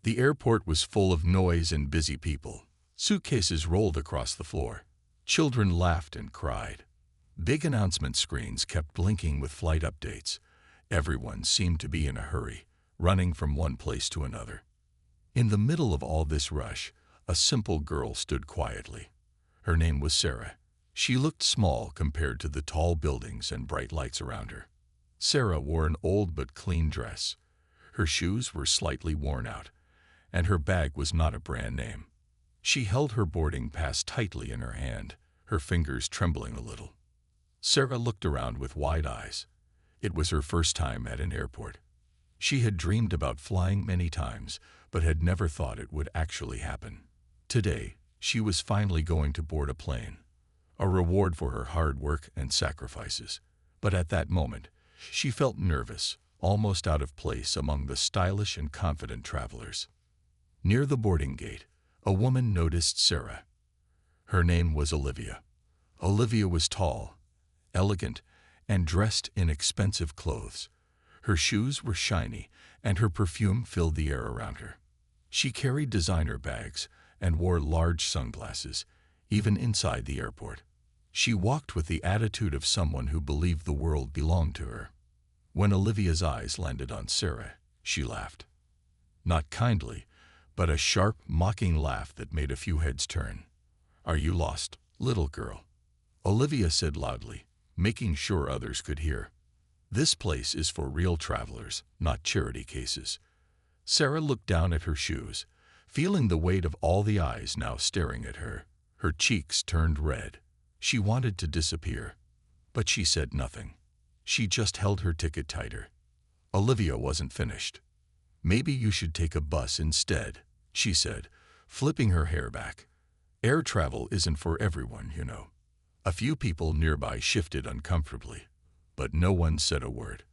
The airport was full of noise and busy people. Suitcases rolled across the floor. Children laughed and cried. Big announcement screens kept blinking with flight updates. Everyone seemed to be in a hurry, running from one place to another. In the middle of all this rush, a simple girl stood quietly. Her name was Sarah. She looked small compared to the tall buildings and bright lights around her. Sarah wore an old but clean dress. Her shoes were slightly worn out, and her bag was not a brand name. She held her boarding pass tightly in her hand, her fingers trembling a little. Sarah looked around with wide eyes. It was her first time at an airport. She had dreamed about flying many times, but had never thought it would actually happen. Today, she was finally going to board a plane, a reward for her hard work and sacrifices. But at that moment, she felt nervous, almost out of place among the stylish and confident travelers. Near the boarding gate, a woman noticed Sarah. Her name was Olivia. Olivia was tall, elegant, and dressed in expensive clothes. Her shoes were shiny, and her perfume filled the air around her. She carried designer bags and wore large sunglasses, even inside the airport. She walked with the attitude of someone who believed the world belonged to her. When Olivia's eyes landed on Sarah, she laughed. Not kindly, but a sharp, mocking laugh that made a few heads turn. "Are you lost, little girl?" Olivia said loudly, making sure others could hear. "This place is for real travelers, not charity cases." Sarah looked down at her shoes, feeling the weight of all the eyes now staring at her. Her cheeks turned red. She wanted to disappear, but she said nothing. She just held her ticket tighter. Olivia wasn't finished. "Maybe you should take a bus instead," she said, flipping her hair back. "Air travel isn't for everyone, you know." A few people nearby shifted uncomfortably, but no one said a word.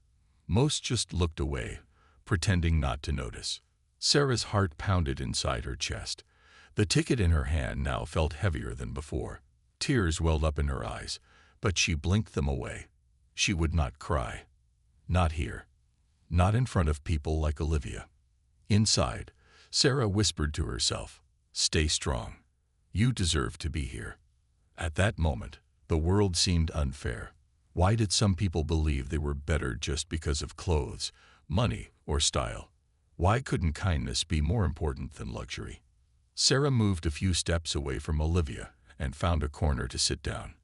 Most just looked away, pretending not to notice. Sarah's heart pounded inside her chest. The ticket in her hand now felt heavier than before. Tears welled up in her eyes, but she blinked them away. She would not cry. Not here. Not in front of people like Olivia. Inside, Sarah whispered to herself, "Stay strong. You deserve to be here." At that moment, the world seemed unfair. Why did some people believe they were better just because of clothes, money, or style? Why couldn't kindness be more important than luxury? Sarah moved a few steps away from Olivia and found a corner to sit down.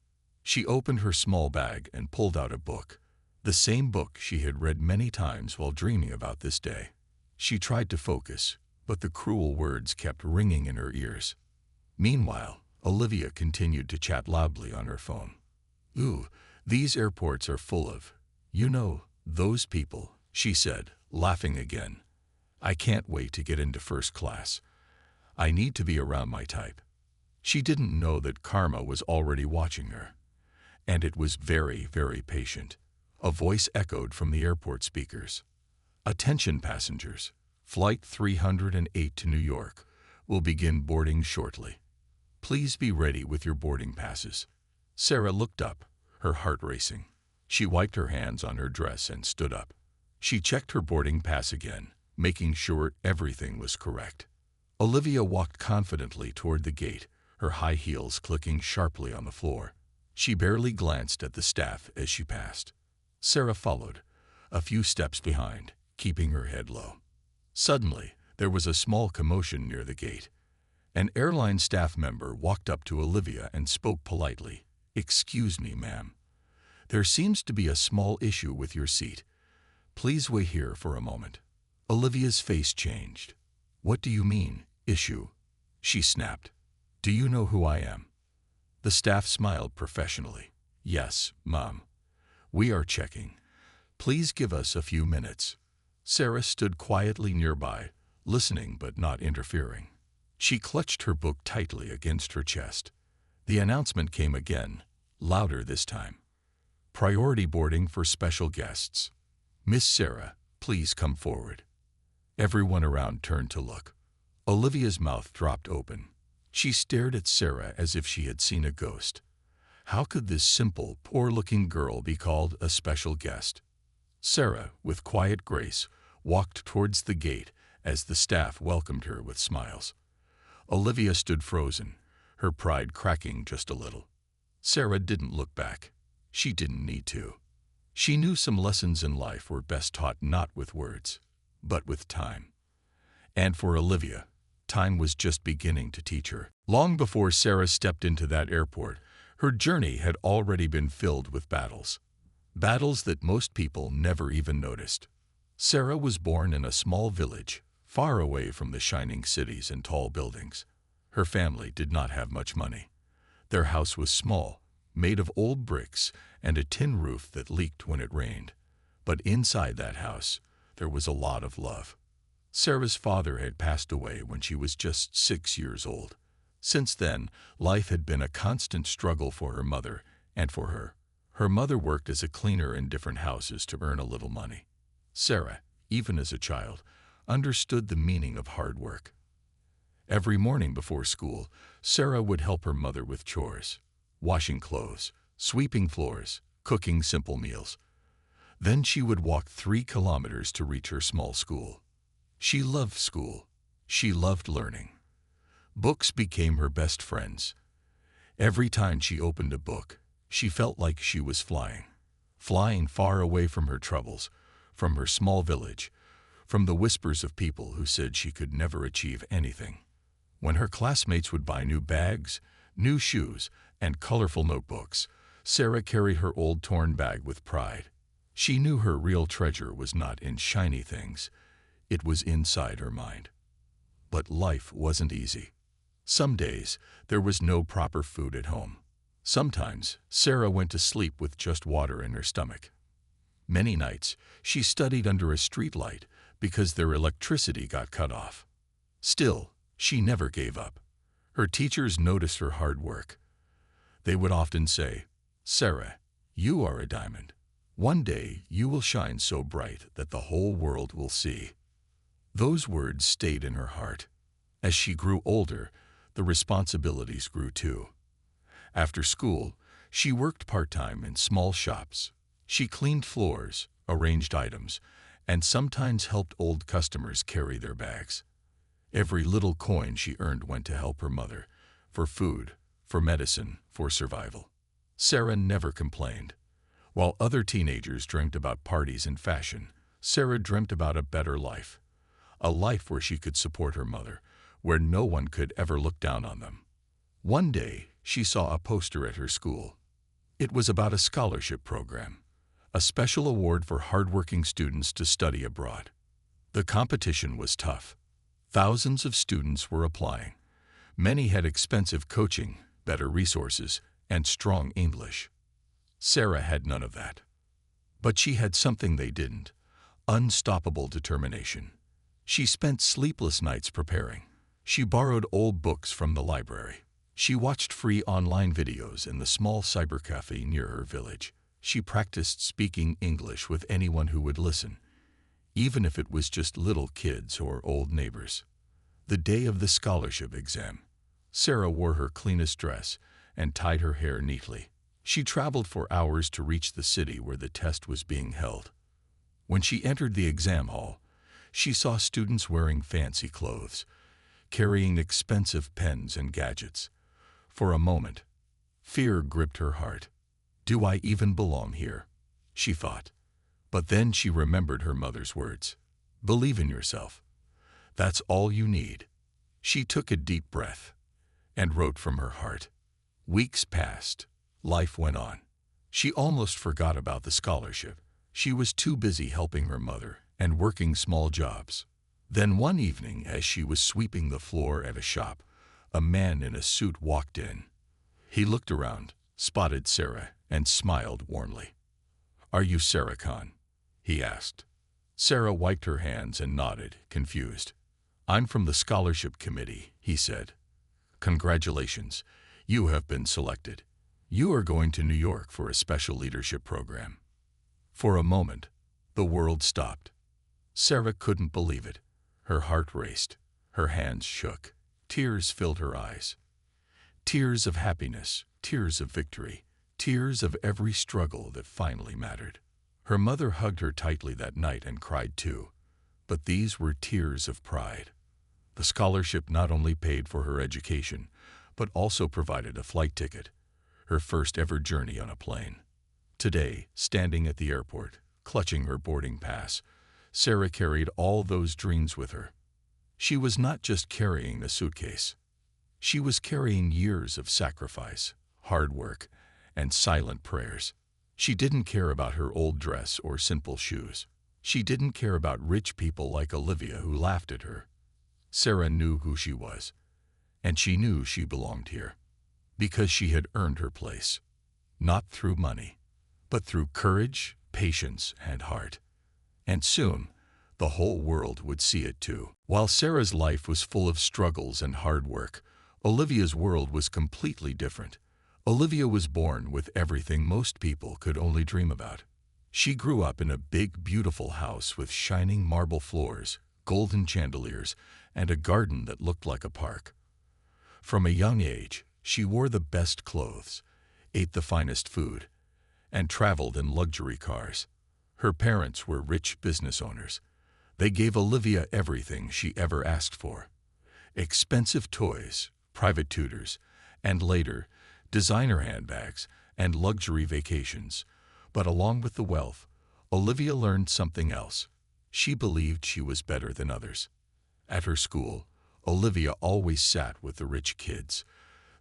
She opened her small bag and pulled out a book, the same book she had read many times while dreaming about this day. She tried to focus, but the cruel words kept ringing in her ears. Meanwhile, Olivia continued to chat loudly on her phone. "Ooh, these airports are full of, those people," she said, laughing again. "I can't wait to get into first class. I need to be around my type." She didn't know that karma was already watching her. And it was very, very patient. A voice echoed from the airport speakers. "Attention passengers, Flight 308 to New York will begin boarding shortly. Please be ready with your boarding passes." Sarah looked up, her heart racing. She wiped her hands on her dress and stood up. She checked her boarding pass again, making sure everything was correct. Olivia walked confidently toward the gate, her high heels clicking sharply on the floor. She barely glanced at the staff as she passed. Sarah followed, a few steps behind, keeping her head low. Suddenly, there was a small commotion near the gate. An airline staff member walked up to Olivia and spoke politely. "Excuse me, ma'am. There seems to be a small issue with your seat. Please wait here for a moment." Olivia's face changed. "What do you mean, issue?" she snapped. "Do you know who I am?" The staff smiled professionally. "Yes, Mom. We are checking. Please give us a few minutes." Sarah stood quietly nearby, listening but not interfering. She clutched her book tightly against her chest. The announcement came again, louder this time. "Priority boarding for special guests. Miss Sarah, please come forward." Everyone around turned to look. Olivia's mouth dropped open. She stared at Sarah as if she had seen a ghost. How could this simple, poor-looking girl be called a special guest? Sarah, with quiet grace, walked towards the gate as the staff welcomed her with smiles. Olivia stood frozen, her pride cracking just a little. Sarah didn't look back. She didn't need to. She knew some lessons in life were best taught not with words, but with time. And for Olivia, time was just beginning to teach her. Long before Sarah stepped into that airport, her journey had already been filled with battles. Battles that most people never even noticed. Sarah was born in a small village, far away from the shining cities and tall buildings. Her family did not have much money. Their house was small, made of old bricks and a tin roof that leaked when it rained. But inside that house, there was a lot of love. Sarah's father had passed away when she was just 6 years old. Since then, life had been a constant struggle for her mother and for her. Her mother worked as a cleaner in different houses to earn a little money. Sarah, even as a child, understood the meaning of hard work. Every morning before school, Sarah would help her mother with chores, washing clothes, sweeping floors, cooking simple meals. Then she would walk 3 kilometers to reach her small school. She loved school. She loved learning. Books became her best friends. Every time she opened a book, she felt like she was flying far away from her troubles, from her small village, from the whispers of people who said she could never achieve anything. When her classmates would buy new bags, new shoes, and colorful notebooks, Sarah carried her old torn bag with pride. She knew her real treasure was not in shiny things. It was inside her mind. But life wasn't easy. Some days, there was no proper food at home. Sometimes, Sarah went to sleep with just water in her stomach. Many nights, she studied under a streetlight because their electricity got cut off. Still, she never gave up. Her teachers noticed her hard work. They would often say, "Sarah, you are a diamond. One day you will shine so bright that the whole world will see." Those words stayed in her heart. As she grew older, the responsibilities grew too. After school, she worked part-time in small shops. She cleaned floors, arranged items, and sometimes helped old customers carry their bags. Every little coin she earned went to help her mother, for food, for medicine, for survival. Sarah never complained. While other teenagers dreamt about parties and fashion, Sarah dreamt about a better life. A life where she could support her mother, where no one could ever look down on them. One day, she saw a poster at her school. It was about a scholarship program, a special award for hardworking students to study abroad. The competition was tough. Thousands of students were applying. Many had expensive coaching, better resources, and strong English. Sarah had none of that. But she had something they didn't: unstoppable determination. She spent sleepless nights preparing. She borrowed old books from the library. She watched free online videos in the small cybercafe near her village. She practiced speaking English with anyone who would listen, even if it was just little kids or old neighbors. The day of the scholarship exam, Sarah wore her cleanest dress and tied her hair neatly. She traveled for hours to reach the city where the test was being held. When she entered the exam hall, she saw students wearing fancy clothes, carrying expensive pens and gadgets. For a moment, fear gripped her heart. "Do I even belong here?" she thought. But then she remembered her mother's words. "Believe in yourself. That's all you need." She took a deep breath and wrote from her heart. Weeks passed. Life went on. She almost forgot about the scholarship. She was too busy helping her mother and working small jobs. Then one evening, as she was sweeping the floor at a shop, a man in a suit walked in. He looked around, spotted Sarah, and smiled warmly. "Are you Sarah Khan?" he asked. Sarah wiped her hands and nodded, confused. "I'm from the scholarship committee," he said. "Congratulations, you have been selected. You are going to New York for a special leadership program." For a moment, the world stopped. Sarah couldn't believe it. Her heart raced. Her hands shook. Tears filled her eyes. Tears of happiness, tears of victory, tears of every struggle that finally mattered. Her mother hugged her tightly that night and cried too. But these were tears of pride. The scholarship not only paid for her education, but also provided a flight ticket, her first ever journey on a plane. Today, standing at the airport, clutching her boarding pass, Sarah carried all those dreams with her. She was not just carrying a suitcase. She was carrying years of sacrifice, hard work, and silent prayers. She didn't care about her old dress or simple shoes. She didn't care about rich people like Olivia who laughed at her. Sarah knew who she was, and she knew she belonged here, because she had earned her place, not through money, but through courage, patience, and heart. And soon, the whole world would see it too. While Sarah's life was full of struggles and hard work, Olivia's world was completely different. Olivia was born with everything most people could only dream about. She grew up in a big, beautiful house with shining marble floors, golden chandeliers, and a garden that looked like a park. From a young age, she wore the best clothes, ate the finest food, and traveled in luxury cars. Her parents were rich business owners. They gave Olivia everything she ever asked for: expensive toys, private tutors, and later, designer handbags and luxury vacations. But along with the wealth, Olivia learned something else. She believed she was better than others. At her school, Olivia always sat with the rich kids.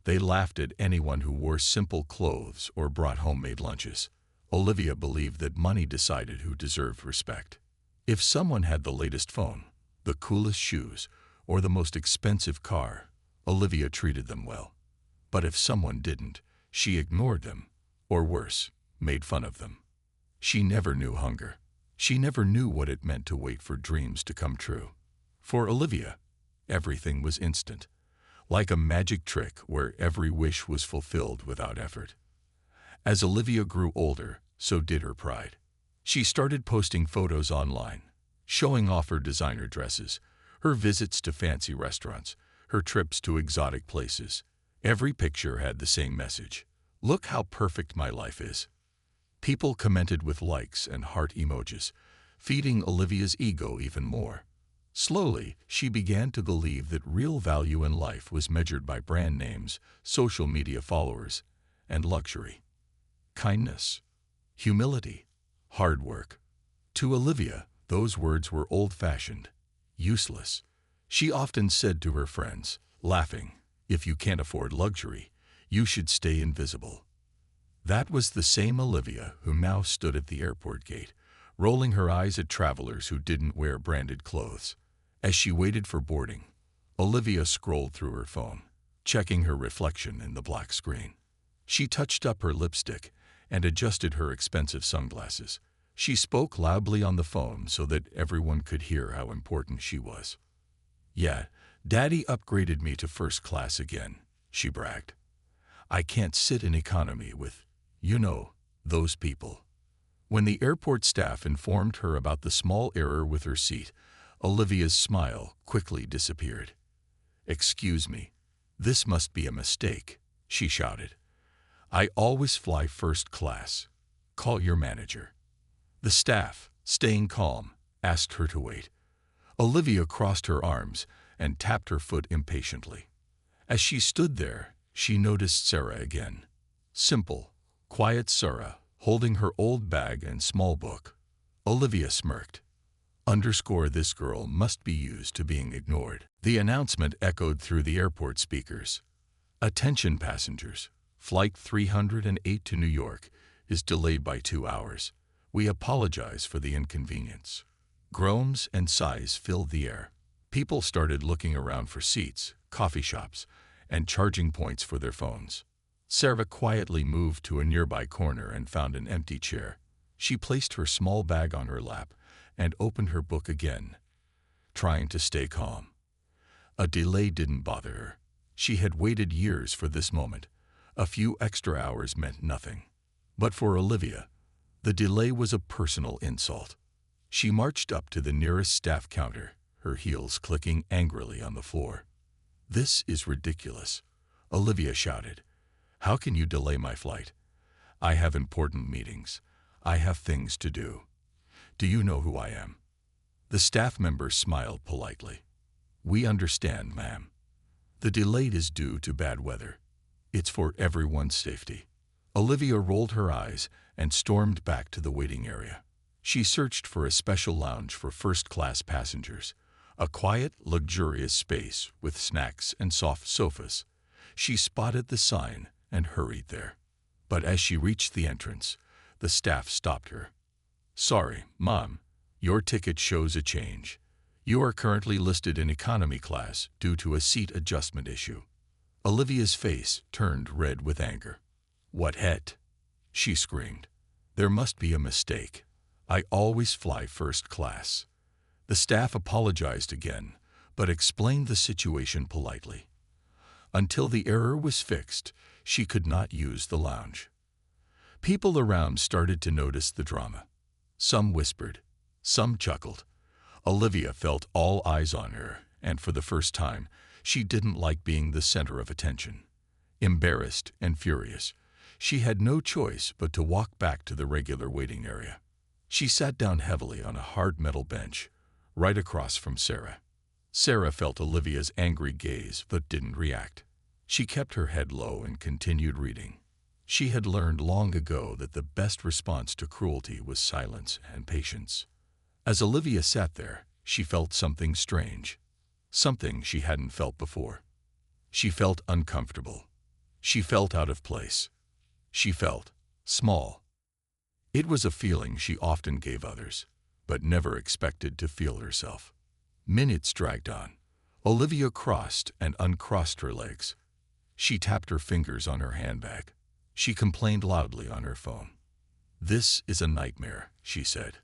They laughed at anyone who wore simple clothes or brought homemade lunches. Olivia believed that money decided who deserved respect. If someone had the latest phone, the coolest shoes, or the most expensive car, Olivia treated them well. But if someone didn't, she ignored them, or worse, made fun of them. She never knew hunger. She never knew what it meant to wait for dreams to come true. For Olivia, everything was instant, like a magic trick where every wish was fulfilled without effort. As Olivia grew older, so did her pride. She started posting photos online, showing off her designer dresses, her visits to fancy restaurants, her trips to exotic places. Every picture had the same message: look how perfect my life is. People commented with likes and heart emojis, feeding Olivia's ego even more. Slowly, she began to believe that real value in life was measured by brand names, social media followers, and luxury. Kindness, humility, hard work. To Olivia, those words were old-fashioned, useless. She often said to her friends, laughing, "If you can't afford luxury, you should stay invisible." That was the same Olivia who now stood at the airport gate, rolling her eyes at travelers who didn't wear branded clothes. As she waited for boarding, Olivia scrolled through her phone, checking her reflection in the black screen. She touched up her lipstick and adjusted her expensive sunglasses. She spoke loudly on the phone so that everyone could hear how important she was. "Yeah, Daddy upgraded me to first class again," she bragged. "I can't sit in economy with, those people." When the airport staff informed her about the small error with her seat, Olivia's smile quickly disappeared. "Excuse me, this must be a mistake," she shouted. "I always fly first class. Call your manager." The staff, staying calm, asked her to wait. Olivia crossed her arms and tapped her foot impatiently. As she stood there, she noticed Sarah again. Simple, quiet Sarah, holding her old bag and small book. Olivia smirked. This girl must be used to being ignored. The announcement echoed through the airport speakers. "Attention passengers, Flight 308 to New York is delayed by 2 hours. We apologize for the inconvenience." Groans and sighs filled the air. People started looking around for seats, coffee shops, and charging points for their phones. Sarah quietly moved to a nearby corner and found an empty chair. She placed her small bag on her lap and opened her book again, trying to stay calm. A delay didn't bother her. She had waited years for this moment. A few extra hours meant nothing. But for Olivia, the delay was a personal insult. She marched up to the nearest staff counter, her heels clicking angrily on the floor. "This is ridiculous," Olivia shouted. "How can you delay my flight? I have important meetings. I have things to do. Do you know who I am?" The staff member smiled politely. "We understand, ma'am. The delay is due to bad weather. It's for everyone's safety." Olivia rolled her eyes and stormed back to the waiting area. She searched for a special lounge for first-class passengers, a quiet, luxurious space with snacks and soft sofas. She spotted the sign and hurried there. But as she reached the entrance, the staff stopped her. "Sorry, Mom, your ticket shows a change. You are currently listed in economy class due to a seat adjustment issue." Olivia's face turned red with anger. "What het?" she screamed. "There must be a mistake. I always fly first class." The staff apologized again, but explained the situation politely. Until the error was fixed, she could not use the lounge. People around started to notice the drama. Some whispered, some chuckled. Olivia felt all eyes on her, and for the first time, she didn't like being the center of attention. Embarrassed and furious, she had no choice but to walk back to the regular waiting area. She sat down heavily on a hard metal bench, right across from Sarah. Sarah felt Olivia's angry gaze but didn't react. She kept her head low and continued reading. She had learned long ago that the best response to cruelty was silence and patience. As Olivia sat there, she felt something strange, something she hadn't felt before. She felt uncomfortable. She felt out of place. She felt small. It was a feeling she often gave others, but never expected to feel herself. Minutes dragged on. Olivia crossed and uncrossed her legs. She tapped her fingers on her handbag. She complained loudly on her phone. "This is a nightmare," she said.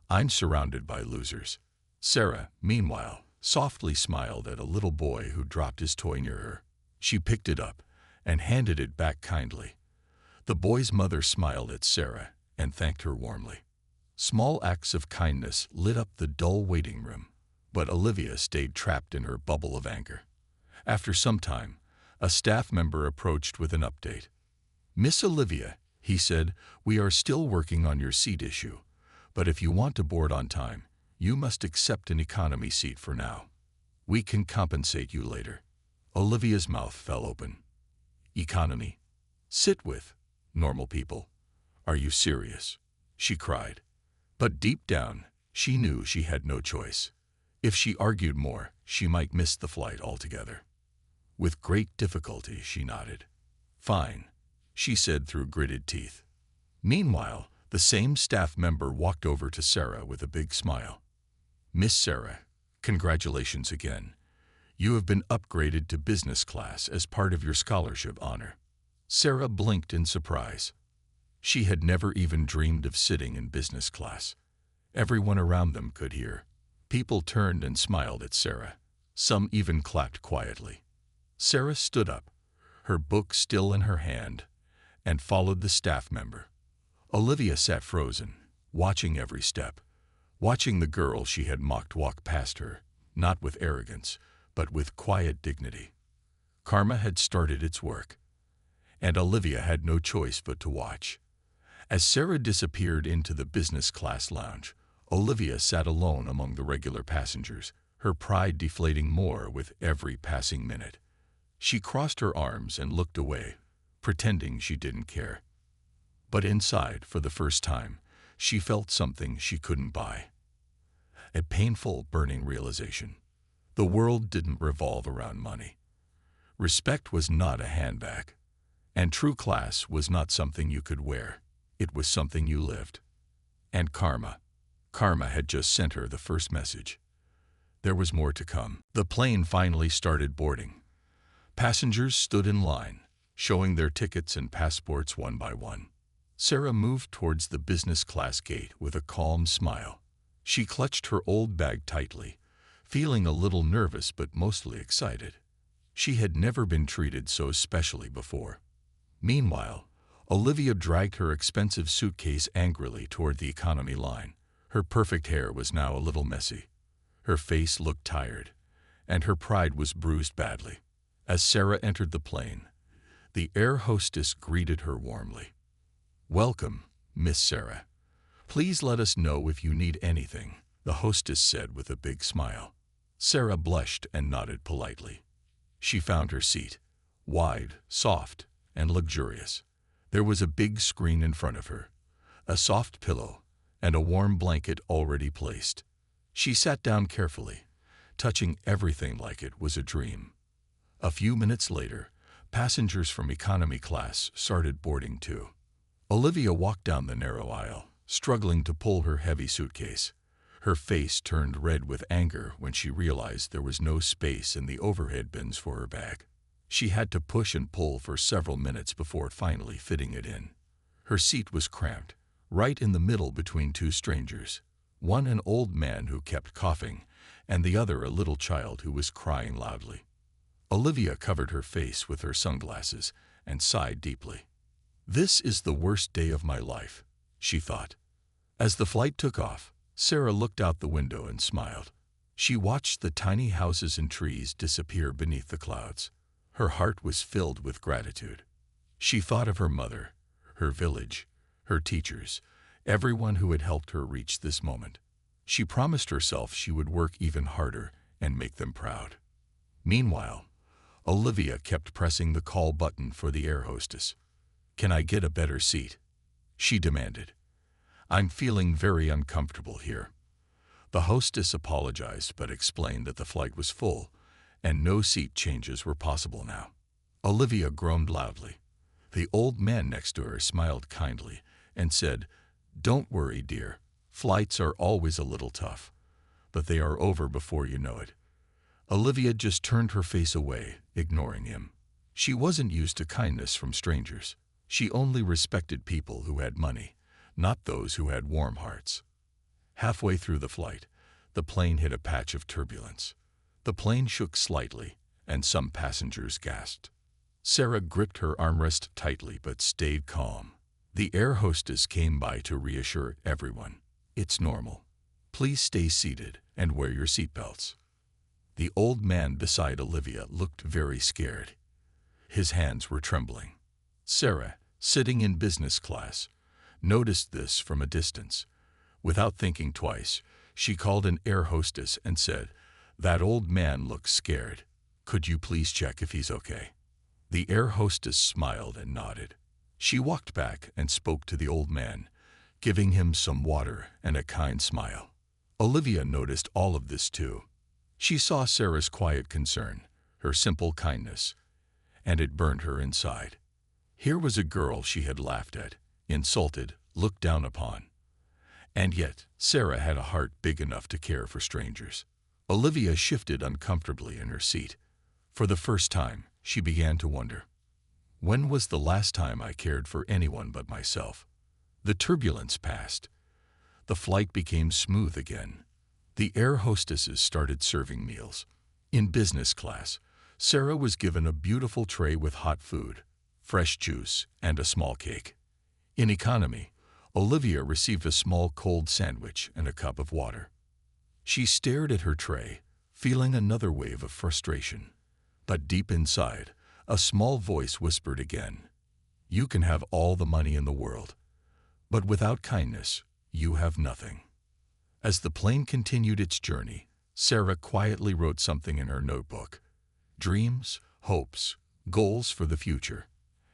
"I'm surrounded by losers." Sarah, meanwhile, softly smiled at a little boy who dropped his toy near her. She picked it up and handed it back kindly. The boy's mother smiled at Sarah and thanked her warmly. Small acts of kindness lit up the dull waiting room, but Olivia stayed trapped in her bubble of anger. After some time, a staff member approached with an update. "Miss Olivia," he said, "we are still working on your seat issue, but if you want to board on time, you must accept an economy seat for now. We can compensate you later." Olivia's mouth fell open. "Economy? Sit with normal people? Are you serious?" she cried. But deep down, she knew she had no choice. If she argued more, she might miss the flight altogether. With great difficulty, she nodded. "Fine," she said through gritted teeth. Meanwhile, the same staff member walked over to Sarah with a big smile. "Miss Sarah, congratulations again. You have been upgraded to business class as part of your scholarship honor." Sarah blinked in surprise. She had never even dreamed of sitting in business class. Everyone around them could hear. People turned and smiled at Sarah. Some even clapped quietly. Sarah stood up, her book still in her hand, and followed the staff member. Olivia sat frozen, watching every step, watching the girl she had mocked walk past her, not with arrogance, but with quiet dignity. Karma had started its work, and Olivia had no choice but to watch. As Sarah disappeared into the business class lounge, Olivia sat alone among the regular passengers, her pride deflating more with every passing minute. She crossed her arms and looked away, pretending she didn't care. But inside, for the first time, she felt something she couldn't buy. A painful, burning realization. The world didn't revolve around money. Respect was not a handbag, and true class was not something you could wear. It was something you lived. And karma had just sent her the first message. There was more to come. The plane finally started boarding. Passengers stood in line, showing their tickets and passports one by one. Sarah moved towards the business class gate with a calm smile. She clutched her old bag tightly, feeling a little nervous but mostly excited. She had never been treated so specially before. Meanwhile, Olivia dragged her expensive suitcase angrily toward the economy line. Her perfect hair was now a little messy. Her face looked tired, and her pride was bruised badly. As Sarah entered the plane, the air hostess greeted her warmly. "Welcome, Miss Sarah. Please let us know if you need anything." the hostess said with a big smile. Sarah blushed and nodded politely. She found her seat, wide, soft, and luxurious. There was a big screen in front of her, a soft pillow, and a warm blanket already placed. She sat down carefully, touching everything like it was a dream. A few minutes later, passengers from economy class started boarding too. Olivia walked down the narrow aisle, struggling to pull her heavy suitcase. Her face turned red with anger when she realized there was no space in the overhead bins for her bag. She had to push and pull for several minutes before finally fitting it in. Her seat was cramped, right in the middle between two strangers, one an old man who kept coughing, and the other a little child who was crying loudly. Olivia covered her face with her sunglasses and sighed deeply. "This is the worst day of my life," she thought. As the flight took off, Sarah looked out the window and smiled. She watched the tiny houses and trees disappear beneath the clouds. Her heart was filled with gratitude. She thought of her mother, her village, her teachers, everyone who had helped her reach this moment. She promised herself she would work even harder and make them proud. Meanwhile, Olivia kept pressing the call button for the air hostess. "Can I get a better seat?" she demanded. "I'm feeling very uncomfortable here." The hostess apologized but explained that the flight was full and no seat changes were possible now. Olivia groaned loudly. The old man next to her smiled kindly and said, "Don't worry, dear. Flights are always a little tough, but they are over before you know it." Olivia just turned her face away, ignoring him. She wasn't used to kindness from strangers. She only respected people who had money, not those who had warm hearts. Halfway through the flight, the plane hit a patch of turbulence. The plane shook slightly, and some passengers gasped. Sarah gripped her armrest tightly but stayed calm. The air hostess came by to reassure everyone. "It's normal. Please stay seated and wear your seatbelts." The old man beside Olivia looked very scared. His hands were trembling. Sarah, sitting in business class, noticed this from a distance. Without thinking twice, she called an air hostess and said, "That old man looks scared. Could you please check if he's okay?" The air hostess smiled and nodded. She walked back and spoke to the old man, giving him some water and a kind smile. Olivia noticed all of this too. She saw Sarah's quiet concern, her simple kindness, and it burned her inside. Here was a girl she had laughed at, insulted, looked down upon. And yet, Sarah had a heart big enough to care for strangers. Olivia shifted uncomfortably in her seat. For the first time, she began to wonder, when was the last time I cared for anyone but myself? The turbulence passed. The flight became smooth again. The air hostesses started serving meals. In business class, Sarah was given a beautiful tray with hot food, fresh juice, and a small cake. In economy, Olivia received a small cold sandwich and a cup of water. She stared at her tray, feeling another wave of frustration. But deep inside, a small voice whispered again, "You can have all the money in the world, but without kindness, you have nothing." As the plane continued its journey, Sarah quietly wrote something in her notebook. Dreams, hopes, goals for the future.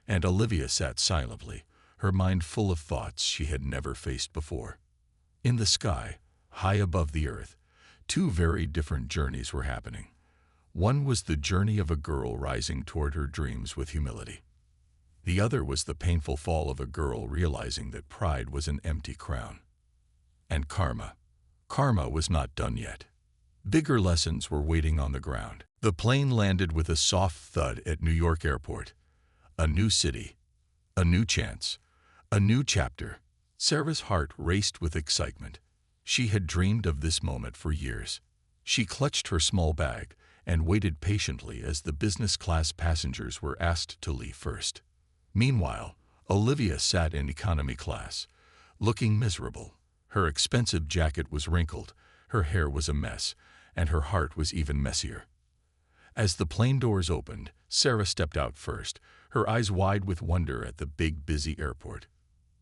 And Olivia sat silently, her mind full of thoughts she had never faced before. In the sky, high above the earth, two very different journeys were happening. One was the journey of a girl rising toward her dreams with humility. The other was the painful fall of a girl realizing that pride was an empty crown. And karma. Karma was not done yet. Bigger lessons were waiting on the ground. The plane landed with a soft thud at New York Airport. A new city, a new chance, a new chapter. Sarah's heart raced with excitement. She had dreamed of this moment for years. She clutched her small bag and waited patiently as the business class passengers were asked to leave first. Meanwhile, Olivia sat in economy class, looking miserable. Her expensive jacket was wrinkled, her hair was a mess, and her heart was even messier. As the plane doors opened, Sarah stepped out first, her eyes wide with wonder at the big, busy airport.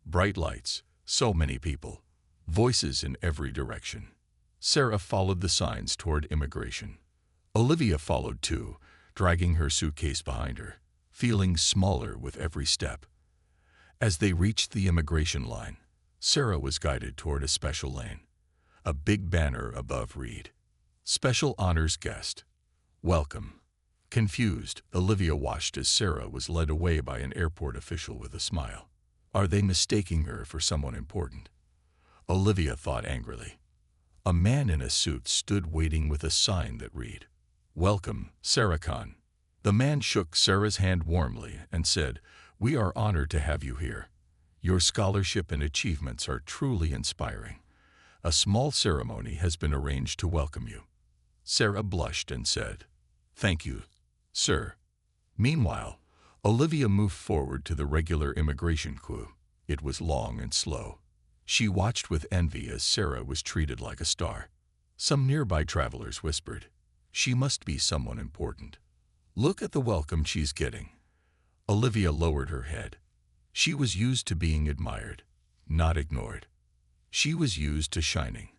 Bright lights, so many people, voices in every direction. Sarah followed the signs toward immigration. Olivia followed too, dragging her suitcase behind her, feeling smaller with every step. As they reached the immigration line, Sarah was guided toward a special lane. A big banner above read, "Special Honors Guest. Welcome." Confused, Olivia watched as Sarah was led away by an airport official with a smile. Are they mistaking her for someone important? Olivia thought angrily. A man in a suit stood waiting with a sign that read, "Welcome, Sarah Khan." The man shook Sarah's hand warmly and said, "We are honored to have you here. Your scholarship and achievements are truly inspiring. A small ceremony has been arranged to welcome you." Sarah blushed and said, "Thank you, sir." Meanwhile, Olivia moved forward to the regular immigration queue. It was long and slow. She watched with envy as Sarah was treated like a star. Some nearby travelers whispered, "She must be someone important. Look at the welcome she's getting." Olivia lowered her head. She was used to being admired, not ignored. She was used to shining,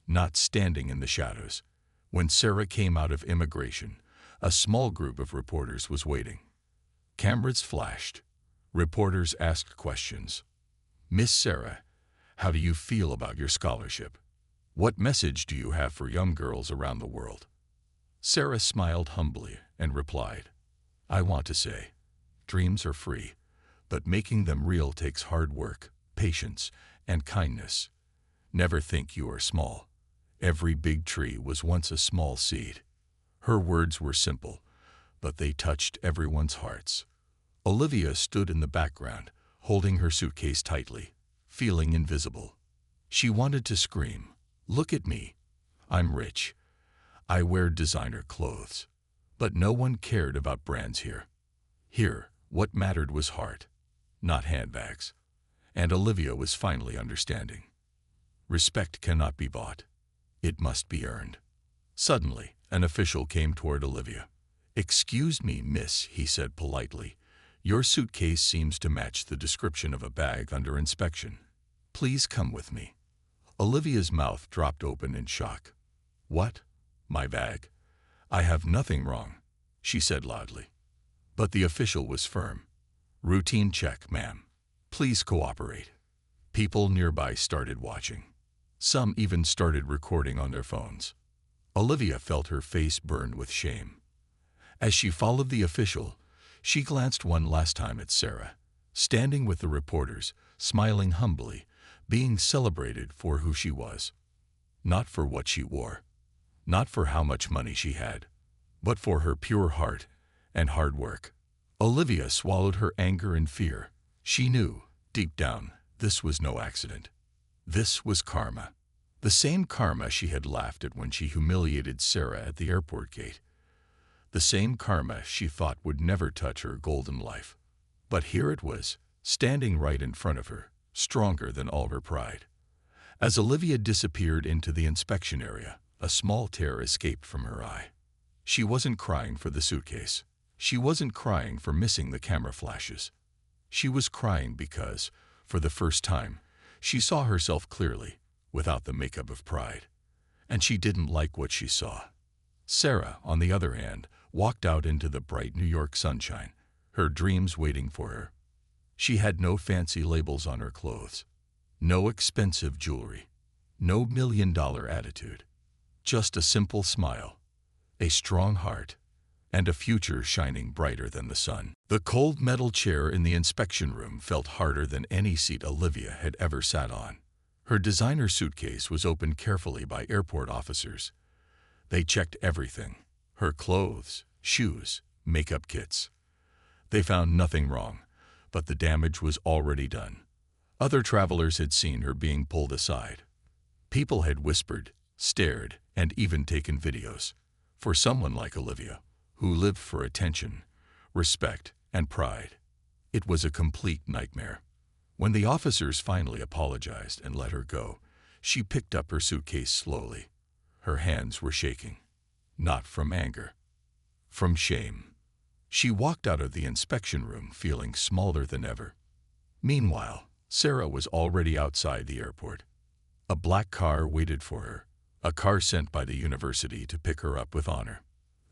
not standing in the shadows. When Sarah came out of immigration, a small group of reporters was waiting. Cameras flashed. Reporters asked questions. "Miss Sarah, how do you feel about your scholarship? What message do you have for young girls around the world?" Sarah smiled humbly and replied, "I want to say, dreams are free, but making them real takes hard work, patience, and kindness. Never think you are small. Every big tree was once a small seed." Her words were simple, but they touched everyone's hearts. Olivia stood in the background, holding her suitcase tightly, feeling invisible. She wanted to scream, "Look at me. I'm rich. I wear designer clothes." But no one cared about brands here. Here, what mattered was heart, not handbags. And Olivia was finally understanding. Respect cannot be bought. It must be earned. Suddenly, an official came toward Olivia. "Excuse me, miss," he said politely. "Your suitcase seems to match the description of a bag under inspection. Please come with me." Olivia's mouth dropped open in shock. "What? My bag? I have nothing wrong," she said loudly. But the official was firm. "Routine check, ma'am. Please cooperate." People nearby started watching. Some even started recording on their phones. Olivia felt her face burn with shame. As she followed the official, she glanced one last time at Sarah, standing with the reporters, smiling humbly, being celebrated for who she was. Not for what she wore, not for how much money she had, but for her pure heart and hard work. Olivia swallowed her anger and fear. She knew, deep down, this was no accident. This was karma. The same karma she had laughed at when she humiliated Sarah at the airport gate. The same karma she thought would never touch her golden life. But here it was, standing right in front of her, stronger than all her pride. As Olivia disappeared into the inspection area, a small tear escaped from her eye. She wasn't crying for the suitcase. She wasn't crying for missing the camera flashes. She was crying because, for the first time, she saw herself clearly, without the makeup of pride. And she didn't like what she saw. Sarah, on the other hand, walked out into the bright New York sunshine, her dreams waiting for her. She had no fancy labels on her clothes, no expensive jewelry, no million-dollar attitude. Just a simple smile, a strong heart, and a future shining brighter than the sun. The cold metal chair in the inspection room felt harder than any seat Olivia had ever sat on. Her designer suitcase was opened carefully by airport officers. They checked everything: her clothes, shoes, makeup kits. They found nothing wrong, but the damage was already done. Other travelers had seen her being pulled aside. People had whispered, stared, and even taken videos. For someone like Olivia, who lived for attention, respect, and pride, it was a complete nightmare. When the officers finally apologized and let her go, she picked up her suitcase slowly. Her hands were shaking. Not from anger, from shame. She walked out of the inspection room feeling smaller than ever. Meanwhile, Sarah was already outside the airport. A black car waited for her, a car sent by the university to pick her up with honor.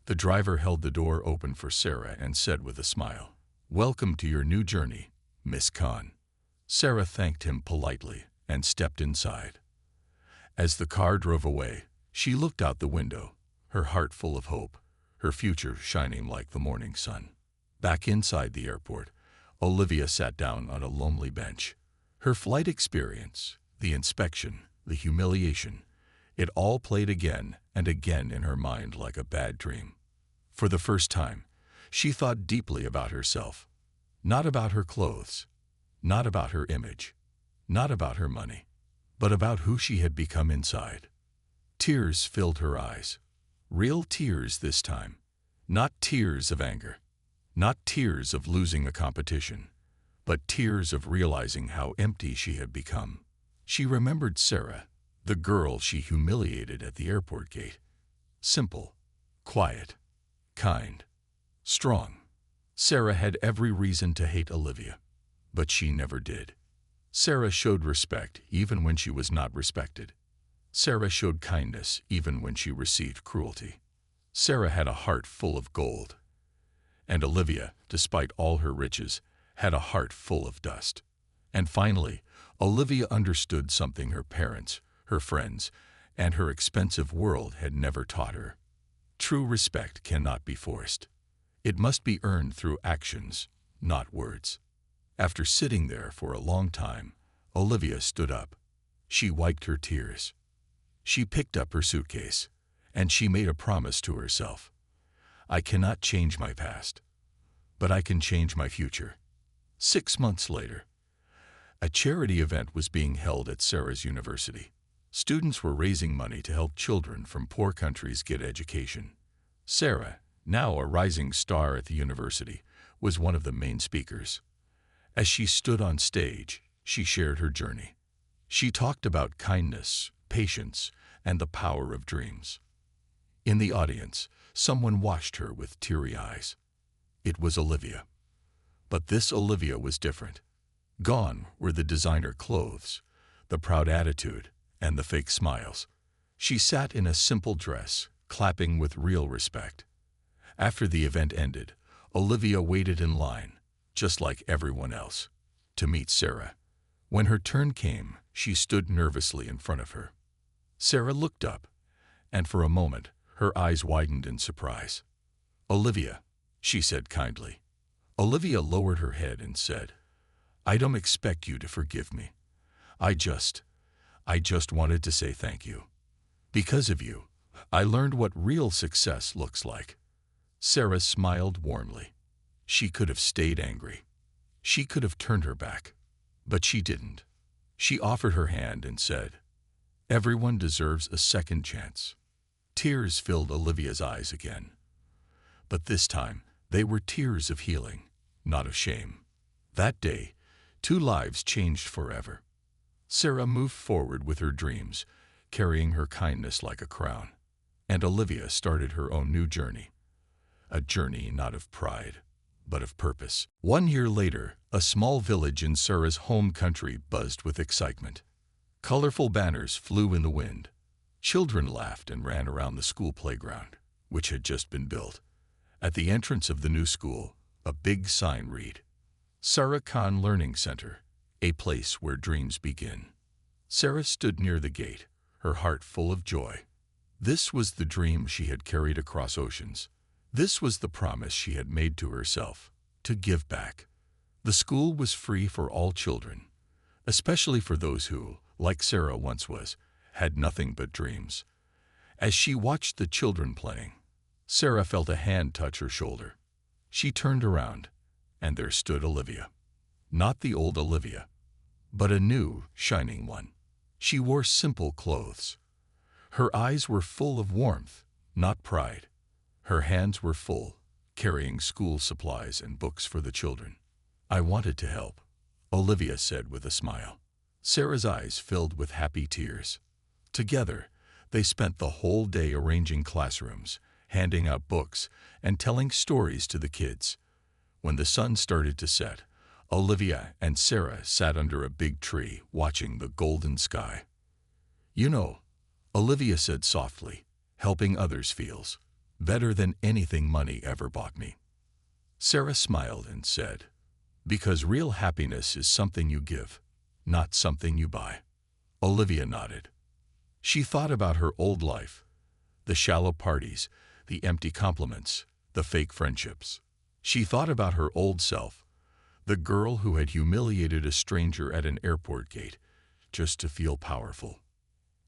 The driver held the door open for Sarah and said with a smile, "Welcome to your new journey, Miss Khan." Sarah thanked him politely and stepped inside. As the car drove away, she looked out the window, her heart full of hope, her future shining like the morning sun. Back inside the airport, Olivia sat down on a lonely bench. Her flight experience, the inspection, the humiliation, it all played again and again in her mind like a bad dream. For the first time, she thought deeply about herself, not about her clothes, not about her image, not about her money, but about who she had become inside. Tears filled her eyes, real tears this time, not tears of anger, not tears of losing a competition, but tears of realizing how empty she had become. She remembered Sarah, the girl she humiliated at the airport gate. Simple, quiet, kind, strong. Sarah had every reason to hate Olivia, but she never did. Sarah showed respect even when she was not respected. Sarah showed kindness even when she received cruelty. Sarah had a heart full of gold. And Olivia, despite all her riches, had a heart full of dust. And finally, Olivia understood something her parents, her friends, and her expensive world had never taught her. True respect cannot be forced. It must be earned through actions, not words. After sitting there for a long time, Olivia stood up. She wiped her tears. She picked up her suitcase, and she made a promise to herself. I cannot change my past, but I can change my future. 6 months later, a charity event was being held at Sarah's university. Students were raising money to help children from poor countries get education. Sarah, now a rising star at the university, was one of the main speakers. As she stood on stage, she shared her journey. She talked about kindness, patience, and the power of dreams. In the audience, someone watched her with teary eyes. It was Olivia. But this Olivia was different. Gone were the designer clothes, the proud attitude, and the fake smiles. She sat in a simple dress, clapping with real respect. After the event ended, Olivia waited in line, just like everyone else, to meet Sarah. When her turn came, she stood nervously in front of her. Sarah looked up, and for a moment, her eyes widened in surprise. "Olivia," she said kindly. Olivia lowered her head and said, "I don't expect you to forgive me. I just wanted to say thank you. Because of you, I learned what real success looks like." Sarah smiled warmly. She could have stayed angry. She could have turned her back, but she didn't. She offered her hand and said, "Everyone deserves a second chance." Tears filled Olivia's eyes again. But this time, they were tears of healing, not of shame. That day, 2 lives changed forever. Sarah moved forward with her dreams, carrying her kindness like a crown. And Olivia started her own new journey. A journey not of pride, but of purpose. 1 year later, a small village in Sarah's home country buzzed with excitement. Colorful banners flew in the wind. Children laughed and ran around the school playground, which had just been built. At the entrance of the new school, a big sign read, "Sarah Khan Learning Center, a place where dreams begin." Sarah stood near the gate, her heart full of joy. This was the dream she had carried across oceans. This was the promise she had made to herself, to give back. The school was free for all children, especially for those who, like Sarah once was, had nothing but dreams. As she watched the children playing, Sarah felt a hand touch her shoulder. She turned around, and there stood Olivia. Not the old Olivia, but a new, shining one. She wore simple clothes. Her eyes were full of warmth, not pride. Her hands were full, carrying school supplies and books for the children. "I wanted to help," Olivia said with a smile. Sarah's eyes filled with happy tears. Together, they spent the whole day arranging classrooms, handing out books, and telling stories to the kids. When the sun started to set, Olivia and Sarah sat under a big tree watching the golden sky. "You know," Olivia said softly, helping others feels better than anything money ever bought me. Sarah smiled and said, because real happiness is something you give, not something you buy. Olivia nodded. She thought about her old life, the shallow parties, the empty compliments, the fake friendships. She thought about her old self, the girl who had humiliated a stranger at an airport gate just to feel powerful.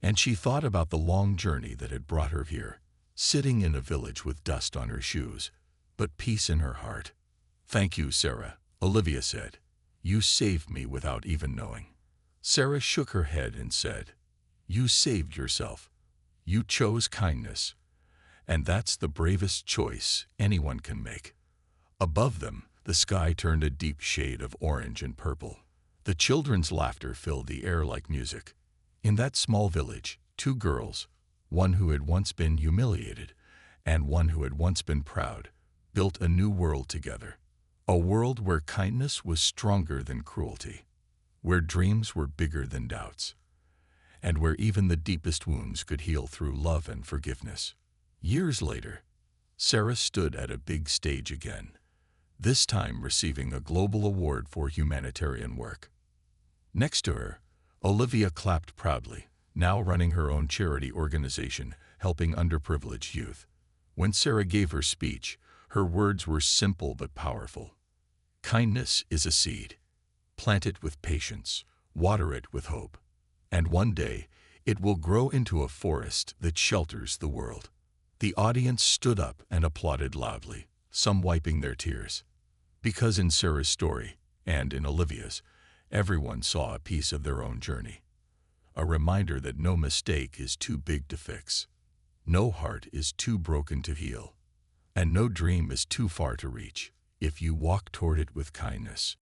And she thought about the long journey that had brought her here, sitting in a village with dust on her shoes, but peace in her heart. Thank you, Sarah, Olivia said. You saved me without even knowing. Sarah shook her head and said, you saved yourself. You chose kindness. And that's the bravest choice anyone can make. Above them, the sky turned a deep shade of orange and purple. The children's laughter filled the air like music. In that small village, two girls, one who had once been humiliated and one who had once been proud, built a new world together. A world where kindness was stronger than cruelty, where dreams were bigger than doubts, and where even the deepest wounds could heal through love and forgiveness. Years later, Sarah stood at a big stage again, this time receiving a global award for humanitarian work. Next to her, Olivia clapped proudly, now running her own charity organization helping underprivileged youth. When Sarah gave her speech, her words were simple but powerful. Kindness is a seed. Plant it with patience, water it with hope, and one day it will grow into a forest that shelters the world. The audience stood up and applauded loudly, some wiping their tears. Because in Sarah's story, and in Olivia's, everyone saw a piece of their own journey. A reminder that no mistake is too big to fix, no heart is too broken to heal, and no dream is too far to reach if you walk toward it with kindness.